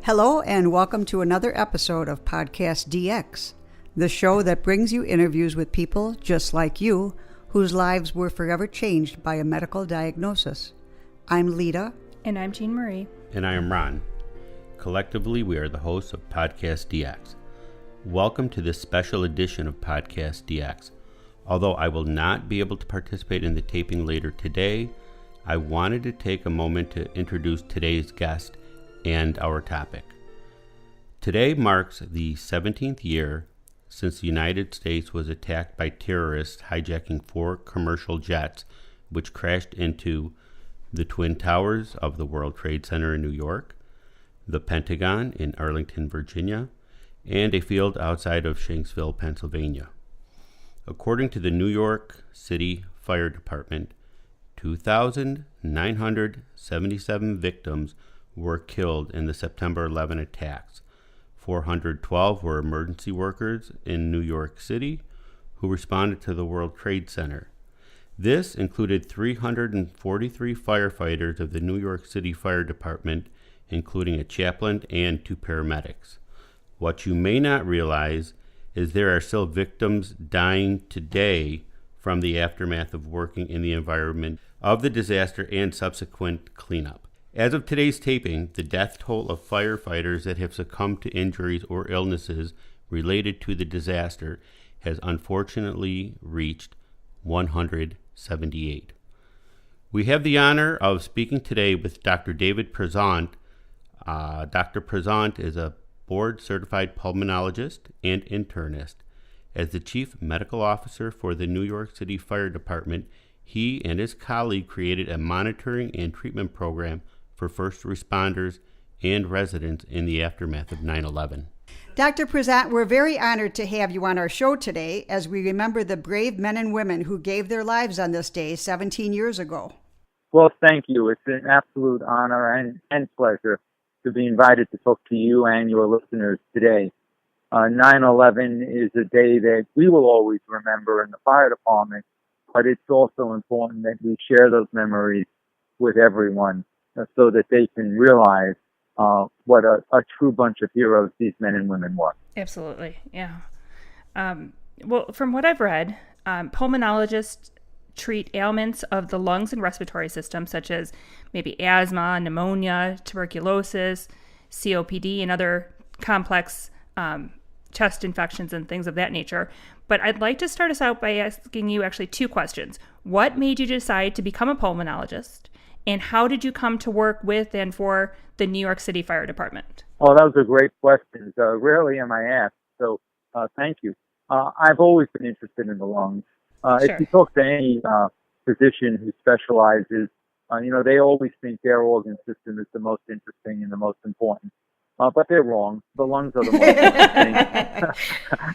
Hello and welcome to another episode of PodcastDX, the show that brings you interviews with people just like you whose lives were forever changed by a medical diagnosis. I'm Lita. And I'm Jean Marie. And I am Ron. Collectively, we are the hosts of PodcastDX. Welcome to this special edition of PodcastDX. Although I will not be able to participate in the taping later today, I wanted to take a moment to introduce today's guest and our topic. Today marks the 17th year since the United States was attacked by terrorists hijacking 4 commercial jets, which crashed into the Twin Towers of the World Trade Center in New York, the Pentagon in Arlington, Virginia, and a field outside of Shanksville, Pennsylvania. According to the New York City Fire Department, 2,977 victims were killed in the September 11 attacks. 412 were emergency workers in New York City who responded to the World Trade Center. This included 343 firefighters of the New York City Fire Department, including a chaplain and 2 paramedics. What you may not realize is there are still victims dying today from the aftermath of working in the environment of the disaster and subsequent cleanup. As of today's taping, the death toll of firefighters that have succumbed to injuries or illnesses related to the disaster has unfortunately reached 178. We have the honor of speaking today with Dr. David Prezant. Dr. Prezant is a board-certified pulmonologist and internist. As the Chief Medical Officer for the New York City Fire Department, he and his colleague created a monitoring and treatment program for first responders and residents in the aftermath of 9/11. Dr. Prezant, we're very honored to have you on our show today as we remember the brave men and women who gave their lives on this day 17 years ago. Well, thank you. It's an absolute honor and pleasure to be invited to talk to you and your listeners today. 9/11 is a day that we will always remember in the fire department, but it's also important that we share those memories with everyone so that they can realize what a true bunch of heroes these men and women were. Absolutely, yeah. Well, from what I've read, pulmonologists treat ailments of the lungs and respiratory system, such as maybe asthma, pneumonia, tuberculosis, COPD, and other complex chest infections and things of that nature. But I'd like to start us out by asking you actually 2 questions. What made you decide to become a pulmonologist? And how did you come to work with and for the New York City Fire Department? Oh, that was a great question. Rarely am I asked, so thank you. I've always been interested in the lungs. Sure. If you talk to any physician who specializes, they always think their organ system is the most interesting and the most important. But they're wrong. The lungs are the most interesting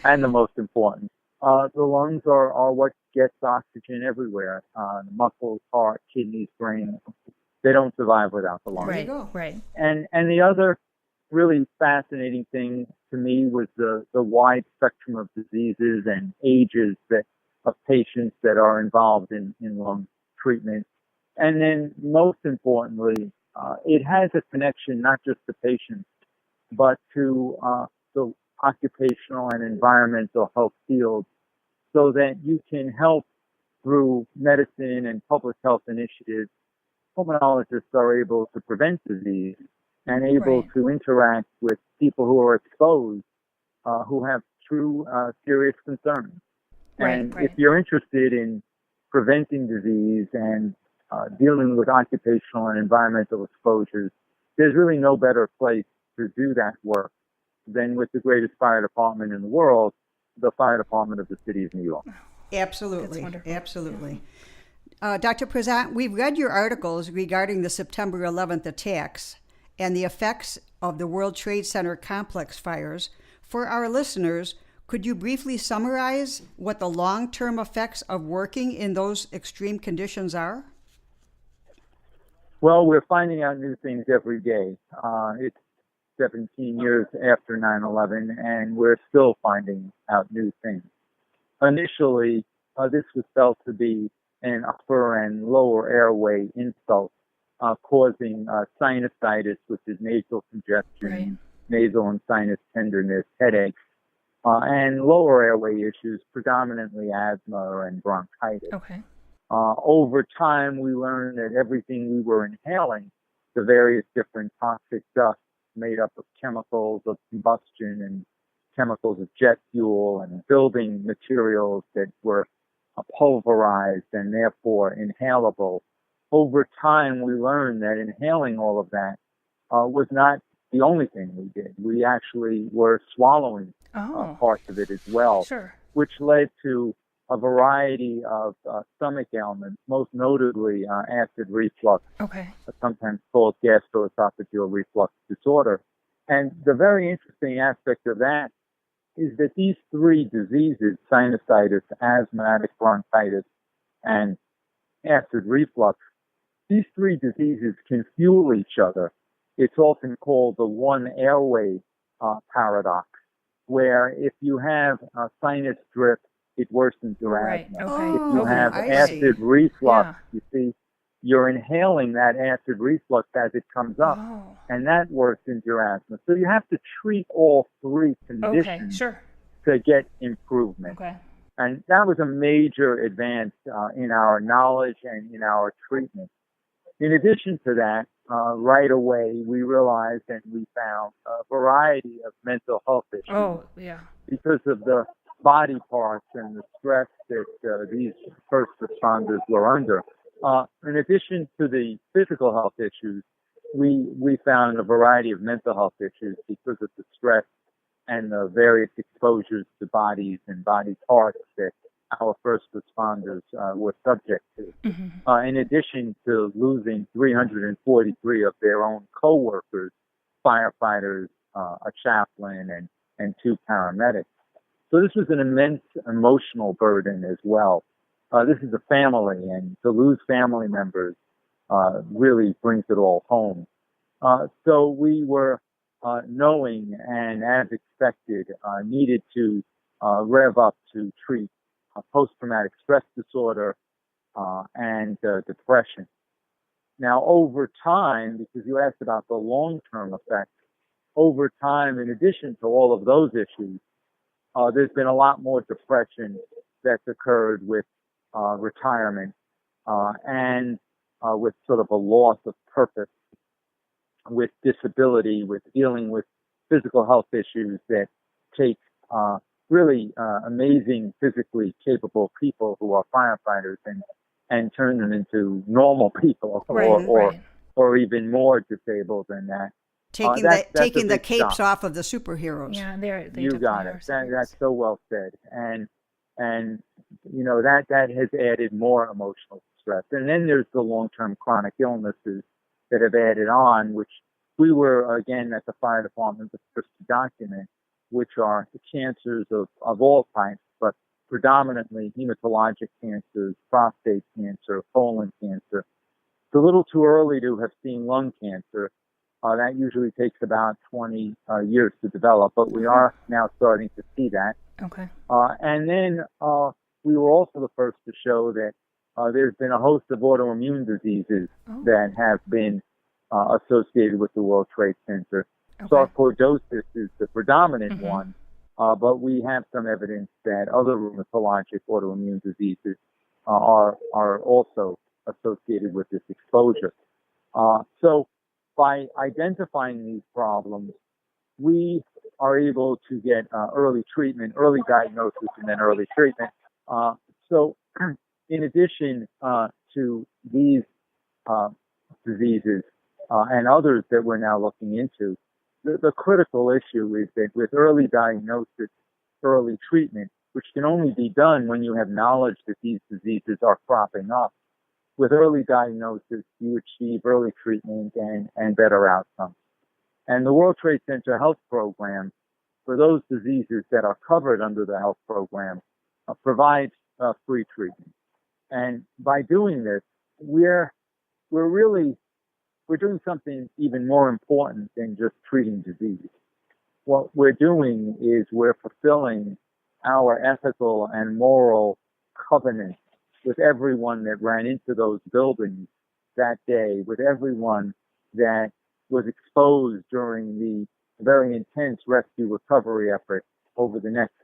and the most important. The lungs are what gets oxygen everywhere. The muscles, heart, kidneys, brain. They don't survive without the lungs. Right, right. And the other really fascinating thing to me was the wide spectrum of diseases and ages of patients that are involved in lung treatment. And then most importantly, it has a connection not just to patients, but to the occupational and environmental health fields, so that you can help through medicine and public health initiatives. Pulmonologists are able to prevent disease and able to interact with people who are exposed, who have true serious concerns. And if you're interested in preventing disease and dealing with occupational and environmental exposures, there's really no better place to do that work than with the greatest fire department in the world, the Fire Department of the City of New York. Absolutely. Absolutely. Dr. Prezant, we've read your articles regarding the September 11th attacks and the effects of the World Trade Center complex fires. For our listeners, could you briefly summarize what the long-term effects of working in those extreme conditions are? Well, we're finding out new things every day. It's 17 years after 9/11, and we're still finding out new things. Initially, this was felt to be an upper and lower airway insult causing sinusitis, which is nasal congestion, nasal and sinus tenderness, headaches, and lower airway issues, predominantly asthma and bronchitis. Okay. Over time, we learned that everything we were inhaling, the various different toxic dusts made up of chemicals of combustion and chemicals of jet fuel and building materials that were pulverized and therefore inhalable. Over time, we learned that inhaling all of that was not the only thing we did. We actually were swallowing parts of it as well, which led to a variety of stomach ailments, most notably acid reflux, sometimes called gastroesophageal reflux disorder. And the very interesting aspect of that is that these three diseases, sinusitis, asthmatic bronchitis, and acid reflux, these three diseases can fuel each other. It's often called the one airway paradox, where if you have a sinus drip, it worsens your asthma. If you have acid reflux, you see, you're inhaling that acid reflux as it comes up, and that worsens your asthma. So you have to treat all three conditions to get improvement. And that was a major advance in our knowledge and in our treatment. In addition to that, right away, we realized and we found a variety of mental health issues. Because of the body parts and the stress that these first responders were under. In addition to the physical health issues, we found a variety of mental health issues because of the stress and the various exposures to bodies and body parts that our first responders were subject to. In addition to losing 343 of their own co-workers, firefighters, a chaplain, and 2 paramedics. So this was an immense emotional burden as well. This is a family, and to lose family members really brings it all home. So we were knowing and, as expected, needed to rev up to treat post-traumatic stress disorder and depression. Now, over time, because you asked about the long-term effects, over time, in addition to all of those issues, there's been a lot more depression that's occurred with retirement and with sort of a loss of purpose, with disability, with dealing with physical health issues that take really amazing, physically capable people who are firefighters and turn them into normal people or even more disabled than that. Taking the capes off of the superheroes. Yeah, they you got it. That's so well said. And you know that has added more emotional stress. And then there's the long-term chronic illnesses that have added on, which we were again at the fire department the first to document, which are the cancers of all types, but predominantly hematologic cancers, prostate cancer, colon cancer. It's a little too early to have seen lung cancer. That usually takes about 20 years to develop, but we are now starting to see that. And then we were also the first to show that there's been a host of autoimmune diseases that have been associated with the World Trade Center. Sarcoidosis is the predominant one, but we have some evidence that other rheumatologic autoimmune diseases are also associated with this exposure. So by identifying these problems, we are able to get early treatment, early diagnosis, and then early treatment. So in addition to these diseases and others that we're now looking into, the critical issue is that with early diagnosis, early treatment, which can only be done when you have knowledge that these diseases are cropping up, with early diagnosis, you achieve early treatment and better outcomes. And the World Trade Center Health Program, for those diseases that are covered under the health program, provides free treatment. And by doing this, we're doing something even more important than just treating disease. What we're doing is we're fulfilling our ethical and moral covenant with everyone that ran into those buildings that day with everyone that was exposed during the very intense rescue recovery effort over the next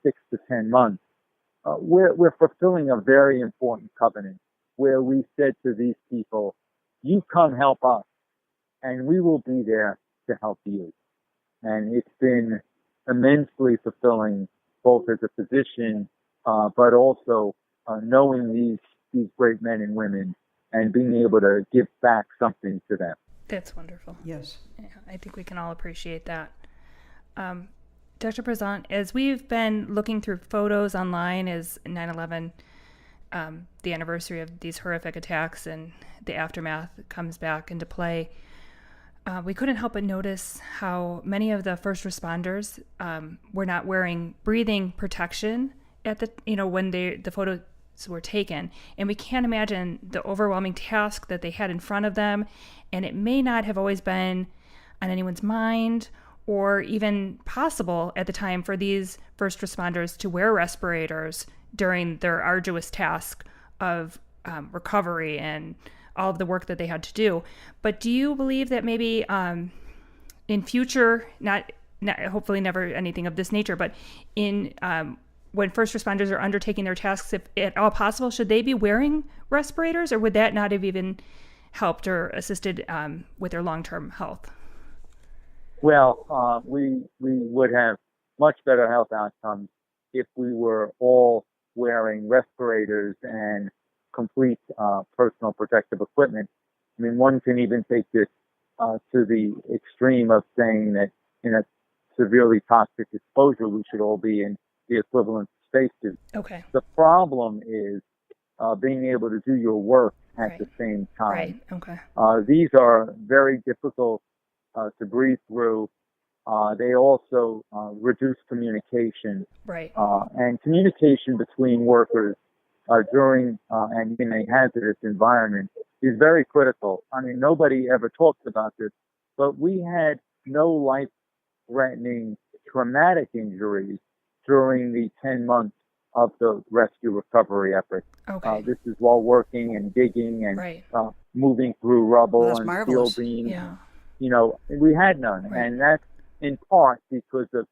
6 to 10 months. We're fulfilling a very important covenant where we said to these people, you come help us, and we will be there to help you. And it's been immensely fulfilling, both as a physician, but also knowing these great men and women and being able to give back something to them. That's wonderful. Yes. Yeah, I think we can all appreciate that. Dr. Prezant, as we've been looking through photos online as 9/11, the anniversary of these horrific attacks and the aftermath comes back into play, we couldn't help but notice how many of the first responders were not wearing breathing protection at when the photos were taken. And we can't imagine the overwhelming task that they had in front of them. And it may not have always been on anyone's mind or even possible at the time for these first responders to wear respirators during their arduous task of recovery and all of the work that they had to do. But do you believe that maybe in future, not hopefully never anything of this nature, but in when first responders are undertaking their tasks, if at all possible, should they be wearing respirators, or would that not have even helped or assisted with their long-term health? Well, we would have much better health outcomes if we were all wearing respirators and complete personal protective equipment. I mean, one can even take this to the extreme of saying that in a severely toxic exposure, we should all be in the equivalent spacesuit. Okay. The problem is being able to do your work at Right. the same time. Right. Okay. These are very difficult to breathe through. They also reduce communication. Right. And communication between workers during and in a hazardous environment is very critical. I mean, nobody ever talks about this, but we had no life-threatening traumatic injuries during the 10 months of the rescue recovery effort. Okay. This is while working and digging and Right. moving through rubble Well, that's and marvelous. steel beams. Yeah. You know, we had none. Right. And that's in part because of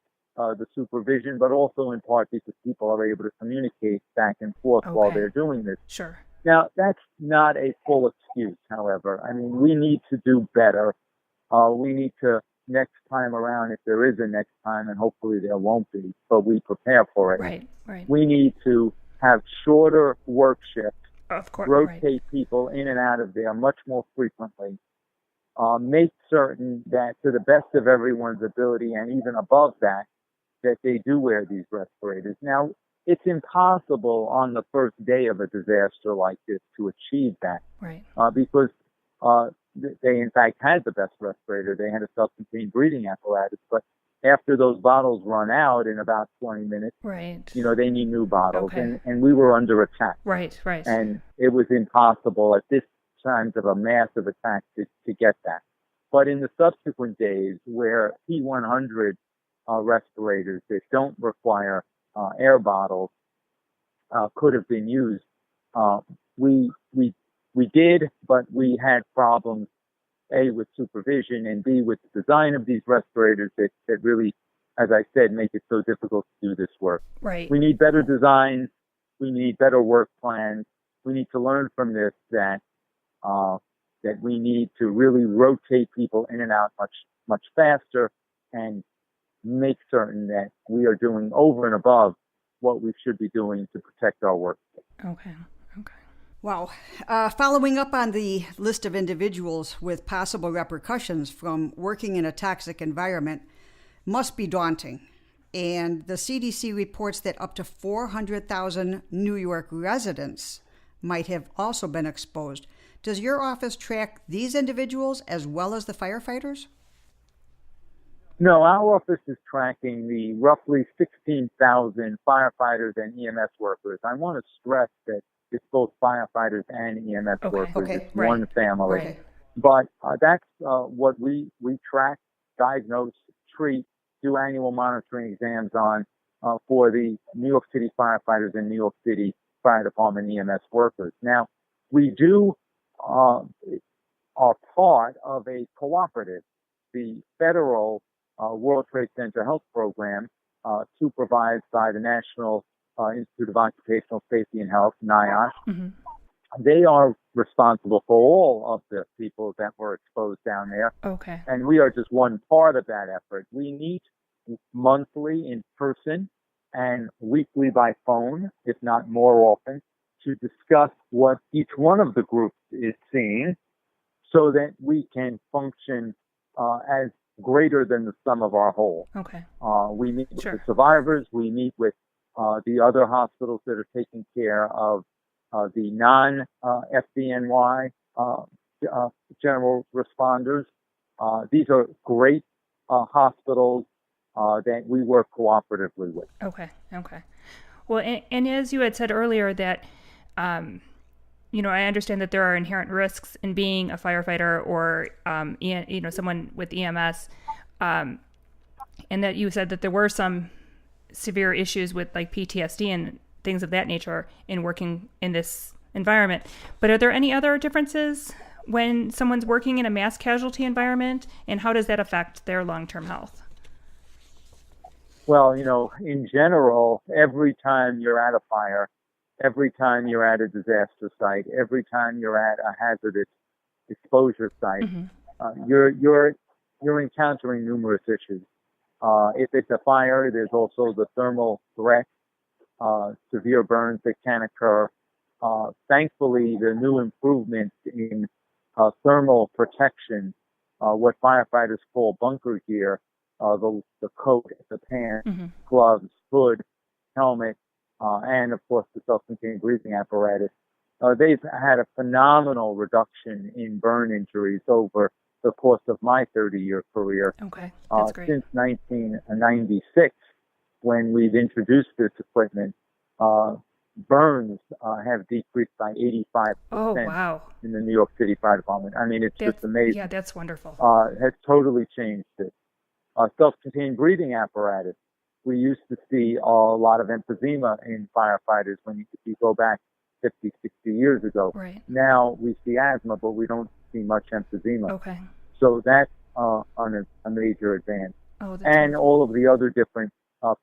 the supervision, but also in part because people are able to communicate back and forth while Okay. they're doing this. Sure. Now, that's not a full excuse, however. I mean, we need to do better. We need to, next time around, if there is a next time, and hopefully there won't be, but we prepare for it. Right. Right. We need to have shorter work shifts, Of course. rotate Right. people in and out of there much more frequently, make certain that to the best of everyone's ability and even above that, that they do wear these respirators. Now, it's impossible on the first day of a disaster like this to achieve that Right. because they, in fact, had the best respirator. They had a self-contained breathing apparatus, but after those bottles run out in about 20 minutes, Right. you know, they need new bottles. Okay. And we were under attack. Right. Right. And it was impossible at this times of a massive attack to get that. But in the subsequent days where P100 respirators that don't require air bottles could have been used, we did, but we had problems, A, with supervision, and B, with the design of these respirators that really, as I said, make it so difficult to do this work. Right. We need better designs. We need better work plans. We need to learn from this that we need to really rotate people in and out much faster and make certain that we are doing over and above what we should be doing to protect our work. Okay. Okay. Wow. Following up on the list of individuals with possible repercussions from working in a toxic environment must be daunting. And the CDC reports that up to 400,000 New York residents might have also been exposed. Does your office track these individuals as well as the firefighters? No, our office is tracking the roughly 16,000 firefighters and EMS workers. I want to stress that it's both firefighters and EMS workers. Okay, it's right, one family. right. But that's what we track, diagnose, treat, do annual monitoring exams on for the New York City firefighters and New York City Fire Department EMS workers. Now, we do are part of a cooperative, the federal World Trade Center Health Program, supervised by the National Institute of Occupational Safety and Health, NIOSH. Mm-hmm. They are responsible for all of the people that were exposed down there. Okay. And we are just one part of that effort. We meet monthly in person and weekly by phone, if not more often, to discuss what each one of the groups is seeing so that we can function as greater than the sum of our whole. Okay. We meet with Sure. the survivors. We meet with the other hospitals that are taking care of the non-FDNY general responders. These are great hospitals that we work cooperatively with. Okay. Well, and as you had said earlier that, I understand that there are inherent risks in being a firefighter or, someone with EMS, and that you said that there were some severe issues with like PTSD and things of that nature in working in this environment. But are there any other differences when someone's working in a mass casualty environment, and how does that affect their long-term health? Well, in general, every time you're at a fire, every time you're at a disaster site, every time you're at a hazardous exposure site, Mm-hmm. You're encountering numerous issues. If it's a fire, there's also the thermal threat. Severe burns that can occur. Thankfully, the new improvements in thermal protection, what firefighters call bunker gear, the coat, the pants, Mm-hmm. gloves, hood, helmet, and of course the self-contained breathing apparatus. They've had a phenomenal reduction in burn injuries over the course of my 30-year career. Okay, that's great. Since 1996, when we've introduced this equipment, burns have decreased by 85% Oh, wow. in the New York City Fire Department. I mean, it's just amazing. Yeah, that's wonderful. Has totally changed it. Self-contained breathing apparatus. We used to see a lot of emphysema in firefighters when you go back 50, 60 years ago. Right. Now we see asthma, but we don't see much emphysema. Okay. So that's a major advance. Oh, that's And wonderful. all of the other different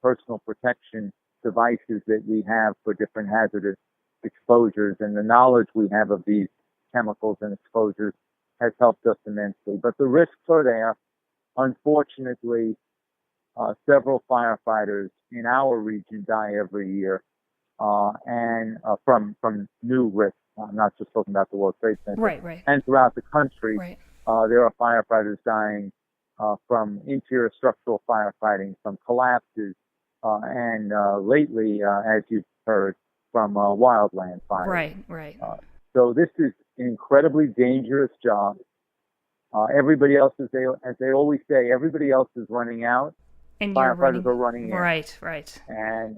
personal protection devices that we have for different hazardous exposures, and the knowledge we have of these chemicals and exposures has helped us immensely. But the risks are there. Unfortunately, several firefighters in our region die every year, and from new risks. I'm not just talking about the World Trade Center. Right. And throughout the country, Right. there are firefighters dying from interior structural firefighting, from collapses, and lately, as you've heard, from wildland fires. Right. So this is an incredibly dangerous job. Everybody else, as they always say, everybody else is running out. And you're Firefighters are running in. Right. And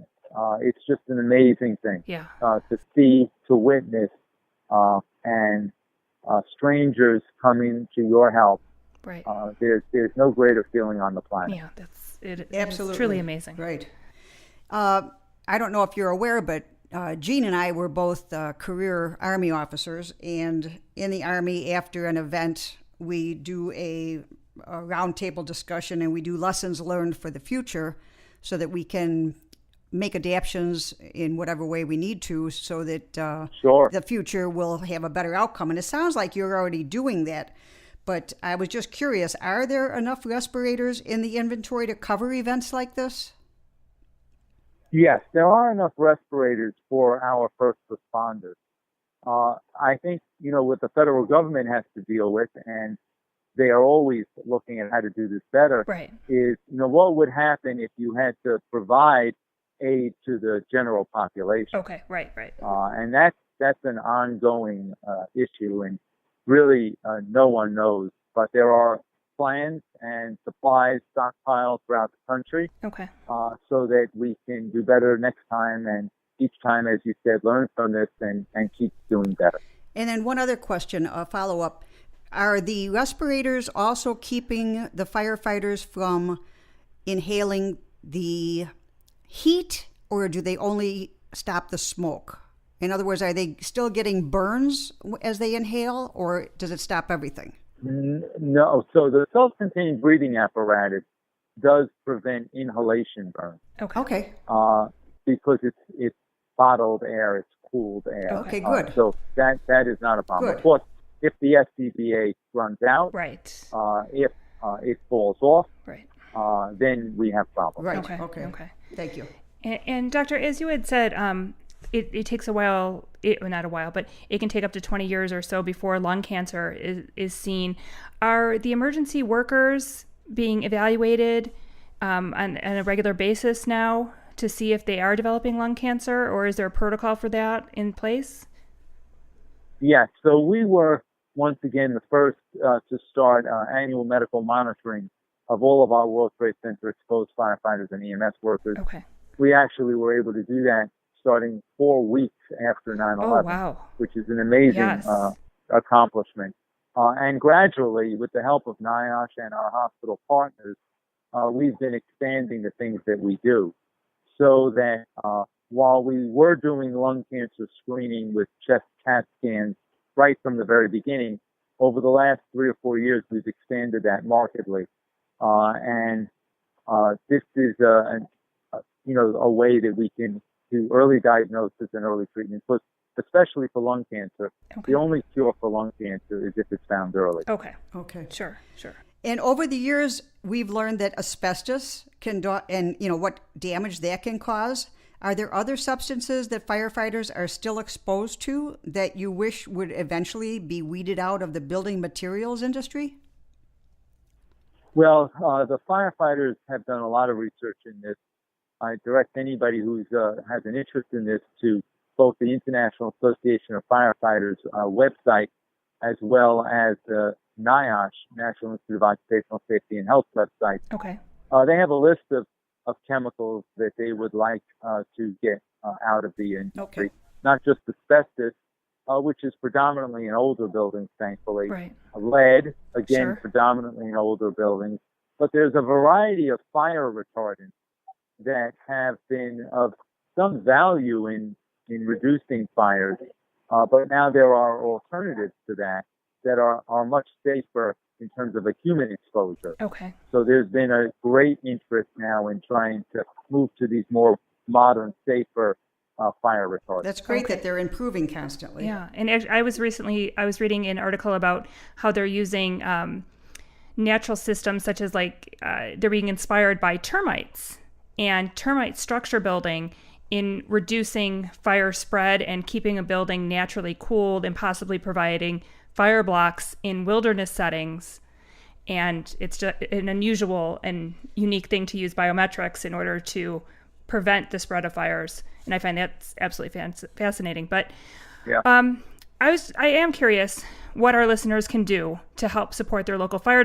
it's just an amazing thing Yeah. to see, to witness, and strangers coming to your help. Right. There's no greater feeling on the planet. Yeah, it Absolutely. is truly amazing. Right. I don't know if you're aware, but Jean and I were both career Army officers, and in the Army, after an event, we do a roundtable discussion and we do lessons learned for the future so that we can make adaptations in whatever way we need to so that Sure. the future will have a better outcome. And it sounds like you're already doing that. But I was just curious, are there enough respirators in the inventory to cover events like this? Yes, there are enough respirators for our first responders. I think, what the federal government has to deal with, and they are always looking at how to do this better, Right. is, what would happen if you had to provide aid to the general population. Okay. Right. And that's an ongoing issue, and really no one knows. But there are plans and supplies stockpiled throughout the country Okay. so that we can do better next time, and each time, as you said, learn from this and keep doing better. And then one other question, a follow-up. Are the respirators also keeping the firefighters from inhaling the heat, or do they only stop the smoke? In other words, are they still getting burns as they inhale, or does it stop everything? No. So the self-contained breathing apparatus does prevent inhalation burn. Okay. Because it's bottled air, it's cooled air. Okay, good. So that is not a problem. Good. Of course, if the SCBA runs out, Right. If it falls off, Right. then we have problems. Right. Okay. Thank you. And Doctor, as you had said, it takes a while, not a while, but it can take up to 20 years or so before lung cancer is seen. Are the emergency workers being evaluated on a regular basis now to see if they are developing lung cancer, or is there a protocol for that in place? Yes. So we were, once again, the first to start annual medical monitoring of all of our World Trade Center exposed firefighters and EMS workers. Okay. We actually were able to do that starting 4 weeks after 9/11, Oh, wow. which is an amazing Yes. accomplishment. And gradually, with the help of NIOSH and our hospital partners, we've been expanding the things that we do so that while we were doing lung cancer screening with chest CAT scans right from the very beginning, over the last 3 or 4 years, we've expanded that markedly. And this is a way that we can do early diagnosis and early treatment, but especially for lung cancer. Okay. The only cure for lung cancer is if it's found early. Okay. Sure. And over the years, we've learned that asbestos and what damage that can cause. Are there other substances that firefighters are still exposed to that you wish would eventually be weeded out of the building materials industry? Well, the firefighters have done a lot of research in this. I direct anybody who has an interest in this to both the International Association of Firefighters website as well as the NIOSH, National Institute of Occupational Safety and Health website. Okay. They have a list of chemicals that they would like to get out of the industry. Okay. Not just asbestos, which is predominantly in older buildings, thankfully. Right. Lead, again, Sure. predominantly in older buildings. But there's a variety of fire retardants that have been of some value in reducing fires. But now there are alternatives to that are much safer in terms of a human exposure. Okay. So there's been a great interest now in trying to move to these more modern, safer fire retardants. That's great that they're improving constantly. Yeah. And I was reading an article about how they're using natural systems such as they're being inspired by termites and termite structure building in reducing fire spread and keeping a building naturally cooled and possibly providing fire blocks in wilderness settings. And it's just an unusual and unique thing to use biometrics in order to prevent the spread of fires. And I find that's absolutely fascinating. But Yeah. I am curious what our listeners can do to help support their local fire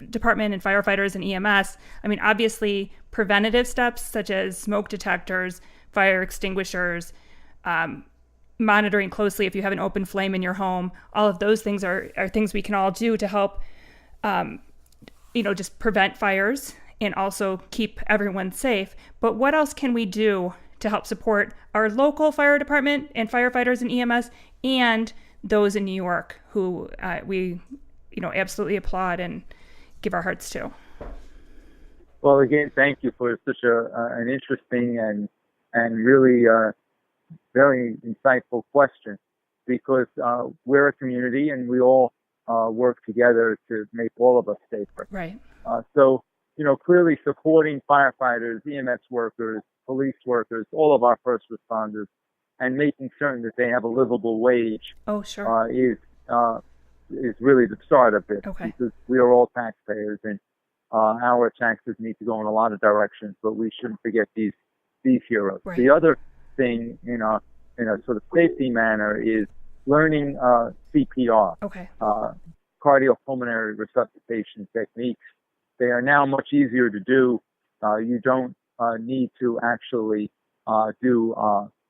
department and firefighters and EMS. I mean, obviously, preventative steps such as smoke detectors, fire extinguishers, monitoring closely if you have an open flame in your home. All of those things are things we can all do to help, just prevent fires and also keep everyone safe. But what else can we do to help support our local fire department and firefighters and EMS and those in New York who we absolutely applaud and give our hearts to? Well, again, thank you for such an interesting and really very insightful question, because we're a community and we all work together to make all of us safer. Right. So, clearly supporting firefighters, EMS workers, police workers, all of our first responders, and making certain that they have a livable wage Oh, sure. is really the start of it. Okay. Because we are all taxpayers and our taxes need to go in a lot of directions, but we shouldn't forget these heroes. Right. The other thing in a sort of safety manner is learning CPR, Okay. cardiopulmonary resuscitation techniques. They are now much easier to do. You don't need to actually do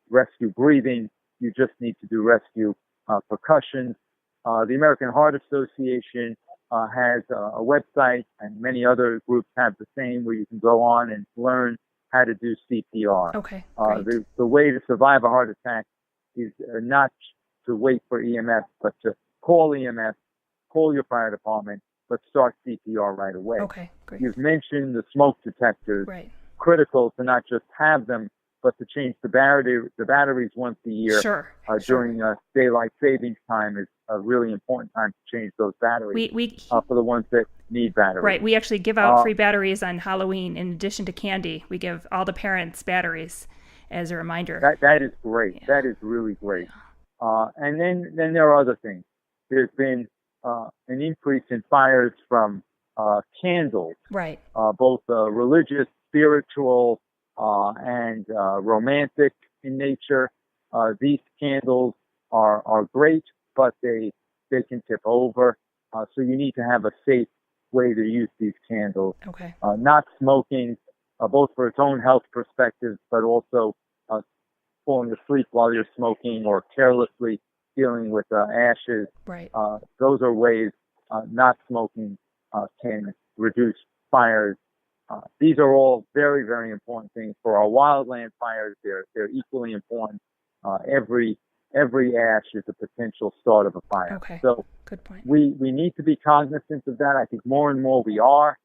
rescue breathing. You just need to do rescue percussion. The American Heart Association has a website, and many other groups have the same, where you can go on and learn how to do CPR. Okay. Great. The way to survive a heart attack is not to wait for EMS, but to call EMS, call your fire department, but start CPR right away. Okay, great. You've mentioned the smoke detectors. Right. Critical to not just have them, but to change the batteries once a year. Sure. During daylight savings time is a really important time to change those batteries for the ones that need batteries. Right. We actually give out free batteries on Halloween in addition to candy. We give all the parents batteries as a reminder. That is great. Yeah. That is really great. And then there are other things. There's been an increase in fires from candles. Right. Both religious, spiritual, and romantic in nature. These candles are great, but they can tip over. So you need to have a safe way to use these candles. Okay. Not smoking, both for its own health perspective, but also falling asleep while you're smoking or carelessly dealing with ashes. Right. Those are ways not smoking can reduce fires. These are all very, very important things for our wildland fires. They're equally important. Every ash is a potential start of a fire. Okay. So good point. We need to be cognizant of that. I think more and more we are.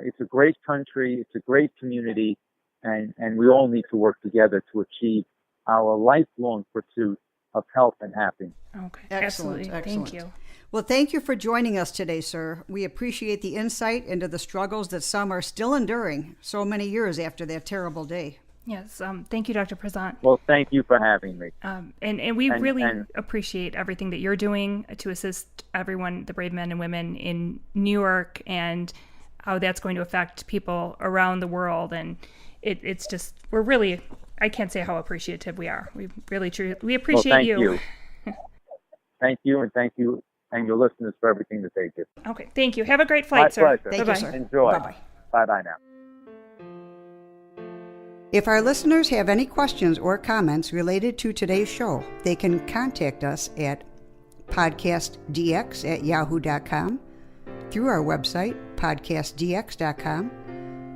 It's a great country. It's a great community, and we all need to work together to achieve our lifelong pursuit of health and happiness. Okay. Excellent. Absolutely. Excellent. Thank you. Well, thank you for joining us today, sir. We appreciate the insight into the struggles that some are still enduring so many years after that terrible day. Yes. Thank you, Dr. Prezant. Well, thank you for having me. And we really appreciate everything that you're doing to assist everyone, the brave men and women in New York, and how that's going to affect people around the world. And it's just, we're really, I can't say how appreciative we are. We really, we appreciate thank you. Thank you, and thank you and your listeners for everything that they do. Okay, thank you. Have a great flight, My sir. pleasure. Thank you, sir. Enjoy. Bye-bye. Bye-bye now. If our listeners have any questions or comments related to today's show, they can contact us at PodcastDX@yahoo.com, through our website, PodcastDX.com,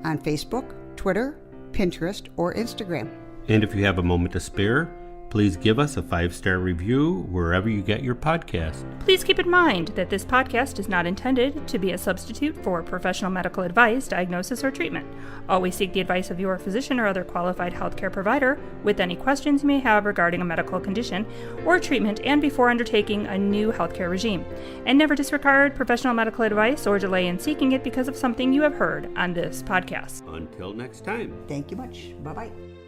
on Facebook, Twitter, Pinterest, or Instagram. And if you have a moment to spare, please give us a 5-star review wherever you get your podcast. Please keep in mind that this podcast is not intended to be a substitute for professional medical advice, diagnosis, or treatment. Always seek the advice of your physician or other qualified healthcare provider with any questions you may have regarding a medical condition or treatment and before undertaking a new healthcare regime. And never disregard professional medical advice or delay in seeking it because of something you have heard on this podcast. Until next time. Thank you much. Bye-bye.